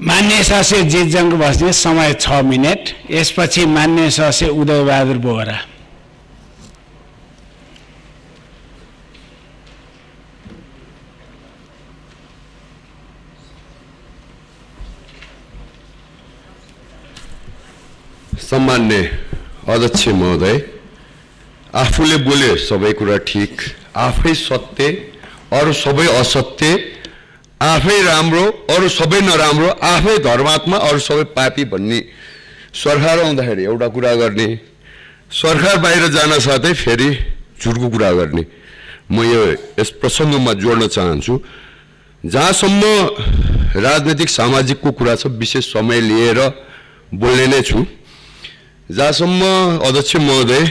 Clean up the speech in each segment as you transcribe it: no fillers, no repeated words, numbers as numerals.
मान्य सदस्य जितजंग बस्ने समय 6 मिनेट। यसपछि मान्य सदस्य उदयबहादुर बोहरा। सम्मान्य अध्यक्ष महोदय, आफूले बोले सबै कुरा ठीक, आफै सत्य, अरु सबै असत्य, आफै राम्रो अरु सबै नराम्रो, आफै धर्मात्मा अरु सबै पापी भन्ने सरकार आउँदाखेरि एउटा कुरा गर्ने, सरकार बाहिर जान साथै फेरि झुटको कुरा गर्ने। म यस प्रसङ्गमा जोड्न चाहन्छु, जहाँसम्म राजनीतिक सामाजिकको कुरा छ विशेष समय लिएर बोल्ने नै छु। जहाँसम्म अध्यक्ष महोदय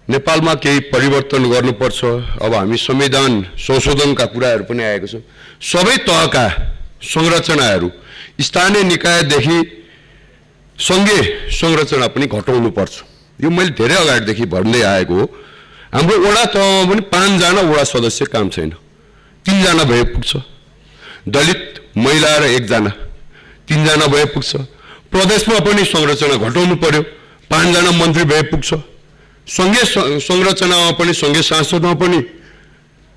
नेपालमा केही परिवर्तन गर्नुपर्छ, अब हामी संविधान संशोधनका कुराहरू पनि आएको छ। सबै तहका संरचनाहरू स्थानीय निकायदेखि सङ्घीय संरचना पनि घटाउनु पर्छ। यो मैले धेरै अगाडिदेखि भन्दै आएको हो। हाम्रो वडा तहमा पनि 5 जना वडा सदस्य काम छैन, 3 जना भए पुग्छ। दलित महिला र 1 जना, 3 जना भए पुग्छ। प्रदेशमा पनि संरचना घटाउनु पर्यो, 5 जना मन्त्री भए पुग्छ। सङ्घीय संरचनामा पनि सङ्घीय सांसदमा पनि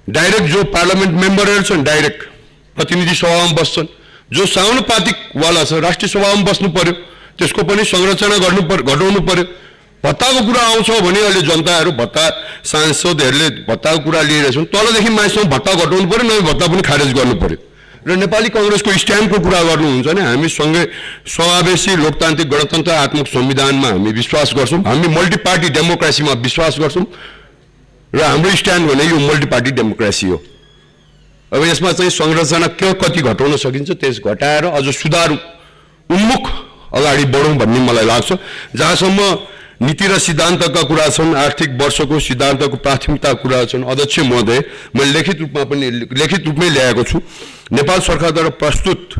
डाइरेक्ट जो पार्लियामेन्ट मेम्बरहरू छन् डाइरेक्ट प्रतिनिधि सभामा बस्छन्, जो समानुपातिकवाला छ राष्ट्रिय सभामा बस्नु पर्यो, त्यसको पनि संरचना घटाउनु पर्यो। भत्ताको कुरा आउँछ भने अहिले जनताहरू भत्ता सांसदहरूले भत्ताको कुरा लिइरहेछन्, तलदेखि माथिसम्म भत्ता घटाउनु पर्यो, नभए भत्ता पनि खारेज गर्नु पर्यो। र नेपाली कांग्रेसको स्ट्यान्डको कुरा गर्नुहुन्छ भने हामी सँगै समावेशी लोकतान्त्रिक गणतन्त्रात्मक संविधानमा हामी विश्वास गर्छौं, हामी मल्टी पार्टी डेमोक्रेसीमा विश्वास गर्छौं र हाम्रो स्ट्यान्ड भने यो मल्टी पार्टी डेमोक्रेसी हो। अब यसमा चाहिँ संरचना के कति घटाउन सकिन्छ त्यस घटाएर अझ सुधार उन्मुख अगाडि बढौं भन्ने मलाई लाग्छ। जहाँसम्म नीति र सिद्धान्तका कुरा छन्, आर्थिक वर्षको सिद्धान्तको प्राथमिकता कुरा छन्, अध्यक्ष महोदय मैले लिखित रूपमै ल्याएको छु। नेपाल सरकारद्वारा प्रस्तुत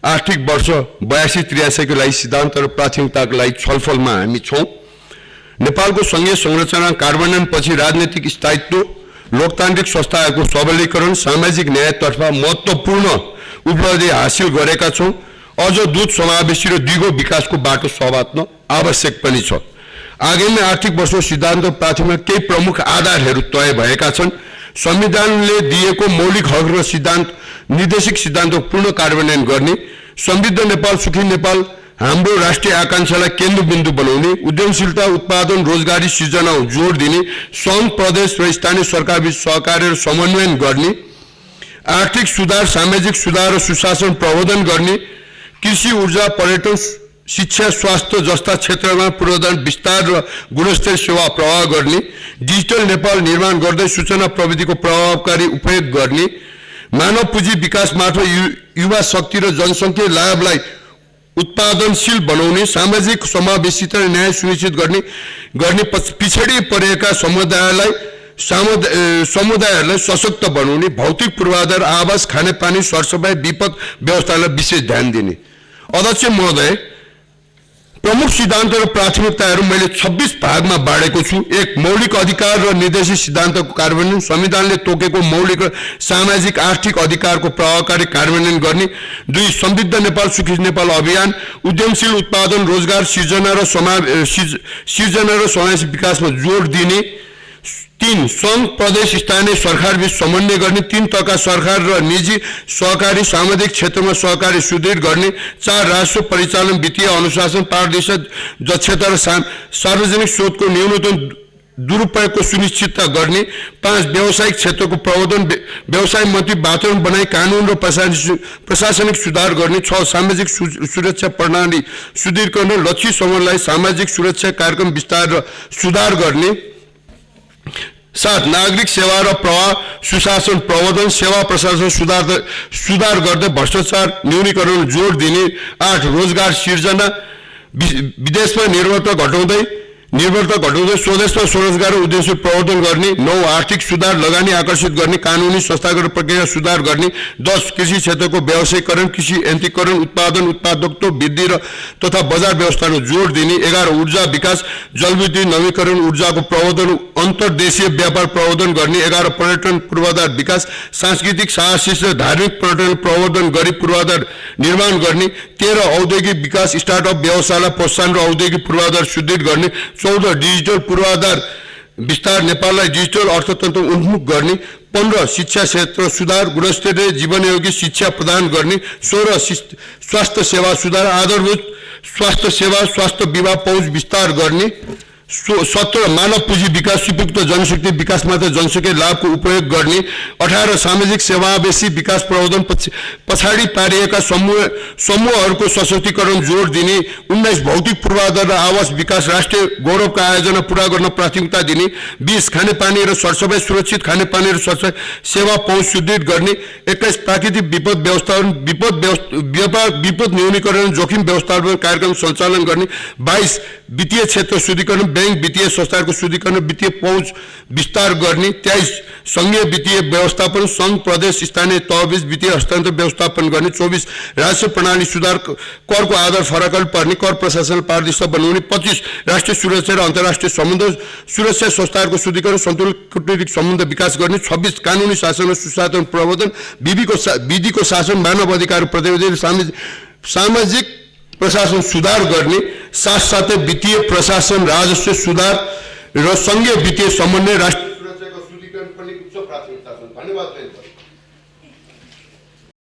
आर्थिक वर्ष 82-83 को लागि सिद्धान्त र प्राथमिकताको लागि छलफलमा हामी छौं। नेपालको संघीय संरचना कार्यान्वयन पछि राजनीतिक स्थायित्व, लोकतान्त्रिक संस्थाहरूको सबलीकरण, सामाजिक न्यायतर्फ महत्त्वपूर्ण उपलब्धि हासिल गरेका छौं। अझ द्रुत समावेशी र दिगो विकासको बाटो समात्न आवश्यक पनि छ। आगामी आर्थिक वर्षको सिद्धान्त प्राथमिकता केही प्रमुख आधारहरू तय भएका छन्। संविधानले दिएको मौलिक हक र सिद्धान्त निर्देशिक सिद्धान्तको पूर्ण कार्यान्वयन गर्ने, समृद्ध नेपाल सुखी नेपाल हाम्रो राष्ट्रिय आकांक्षालाई केन्द्रबिन्दु बनाउने, उद्यमशीलता उत्पादन रोजगारी सृजना जोड दिने, सङ्घ प्रदेश र स्थानीय सरकारबीच सहकार्य र समन्वयन गर्ने, आर्थिक सुधार सामाजिक सुधार र सुशासन प्रवर्धन गर्ने, कृषि ऊर्जा पर्यटन शिक्षा स्वास्थ्य जस्ता क्षेत्रमा पूर्वाधार विस्तार र गुणस्तरीय सेवा प्रवाह गर्ने, डिजिटल नेपाल निर्माण गर्दै सूचना प्रविधिको प्रभावकारी उपयोग गर्ने, मानव पुँजी विकास मार्फत युवा शक्ति र जनसङ्ख्या लाभलाई उत्पादनशील बनाउने, सामाजिक समावेशिता र न्याय सुनिश्चित गर्ने पिछडी परेका समुदायहरूलाई सशक्त बनाउने, भौतिक पूर्वाधार आवास खानेपानी सरसफाइ विपद व्यवस्थालाई विशेष ध्यान दिने। अध्यक्ष महोदय, प्रमुख सिद्धान्त र प्राथमिकताहरू मैले 26 भागमा बाँडेको छु। 1 मौलिक अधिकार र निर्देशित सिद्धान्तको कार्यान्वयन, संविधानले तोकेको मौलिक र सामाजिक आर्थिक अधिकारको प्रभावकारी कार्यान्वयन गर्ने। 2 समृद्ध नेपाल सुखी नेपाल अभियान, उद्यमशील उत्पादन रोजगार सृजना र समावेशी विकासमा जोड दिने। 3 सङ्घ प्रदेश स्थानीय सरकारबीच समन्वय गर्ने, 3 तहका सरकार र निजी सहकारी सामाजिक क्षेत्रमा सहकारी सुदृढ गर्ने। 4 राजस्व परिचालन वित्तीय अनुशासन पारदर्शिता दक्षता र सार्वजनिक स्रोतको न्यूनतम दुरुपयोगको सुनिश्चितता गर्ने। 5 व्यावसायिक क्षेत्रको प्रवर्धन, व्यवसाय मन्त्री वातावरण बनाई कानुन र प्रशासनिक सुधार गर्ने। 6 सामाजिक सुरक्षा प्रणाली सुदृढीकरण, लक्षित समूहलाई सामाजिक सुरक्षा कार्यक्रम विस्तार र सुधार गर्ने। 7 नागरिक सेवा र प्रवाह सुशासन प्रवर्धन, सेवा प्रशासन सुधार गर्दै भ्रष्टाचार न्यूनीकरण जोड दिने। 8 रोजगार सृजना, विदेशमा निर्भरता घटाउँदै स्वदेशमा स्वरोजगार र उद्देश्य प्रवर्धन गर्ने। 9 आर्थिक सुधार, लगानी आकर्षित गर्ने, कानुनी संस्थागत प्रक्रिया सुधार गर्ने। 10 कृषि क्षेत्रको व्यावसायीकरण, कृषि यन्त्रीकरण, उत्पादकत्व वृद्धि तथा बजार व्यवस्थामा जोड दिने। 11 ऊर्जा विकास, जलविद्युत नवीकरण ऊर्जाको प्रवर्धन अन्तर्देशीय व्यापार प्रवर्धन गर्ने, 11 पर्यटन पूर्वाधार विकास, सांस्कृतिक साहसिक र धार्मिक पर्यटन प्रवर्धन गरी पूर्वाधार निर्माण गर्ने, 13 औद्योगिक विकास स्टार्टअप व्यवसायलाई प्रोत्साहन र औद्योगिक पूर्वाधार सुदृढ गर्ने, 14 डिजिटल पूर्वाधार विस्तार, नेपाललाई डिजिटल अर्थतन्त्र उन्मुख गर्ने, 15 शिक्षा क्षेत्र सुधार, गुणस्तरीय जीवनयोगी शिक्षा प्रदान गर्ने, 16 स्वास्थ्य सेवा सुधार, आधारभूत स्वास्थ्य सेवा स्वास्थ्य बीमा पहुँच विस्तार गर्ने, 17 मानव पुँजी विकास, सुयुक्त जनशक्ति विकासमात्र जनशक्ति लाभको उपयोग गर्ने, 18 सामाजिक समावेशी विकास प्रवर्धन पछाडि पारिएका समूहहरूको सशक्तिकरण जोड दिने, 19 भौतिक पूर्वाधार र आवास विकास राष्ट्रिय गौरवका आयोजना पूरा गर्न प्राथमिकता दिने, 20 खानेपानी र सरसफाइ सुरक्षित खानेपानी र सरसफाइ सेवा पहुँच सुदृढ गर्ने, 21 प्राकृतिक विपद व्यवस्थापन विपद न्यूनीकरण जोखिम व्यवस्थापन कार्यक्रम सञ्चालन गर्ने, 22 वित्तीय क्षेत्र शुद्धिकरण बैंक वित्तीय संस्थाहरूको शुद्धिकरण वित्तीय पहुँच विस्तार गर्ने, 23 संघीय वित्तीय व्यवस्थापन संघ प्रदेश स्थानीय तहबीच वित्तीय हस्तान्तरण व्यवस्थापन गर्ने, 24 राजस्व प्रणाली सुधार करको आधार फरकल पर्ने कर प्रशासन पारदर्शी बनाउने, 25 राष्ट्रिय सुरक्षा र अन्तर्राष्ट्रिय सम्बन्ध सुरक्षा संस्थाहरूको शुद्धिकरण सन्तुलित कूटनीतिक सम्बन्ध विकास गर्ने, 26 कानुनी शासन र सुशासन प्रवर्धन विधिको शासन मानव अधिकार प्रतिनिधि सामाजिक प्रशासन सुधार गर्ने, साथसाथै वित्तीय प्रशासन राजस्व सुधार र संघीय वित्तीय समन्वय राष्ट्रिय सुरक्षाको शुद्धिकरण पनि उच्च प्राथमिकता छन्। धन्यवाद।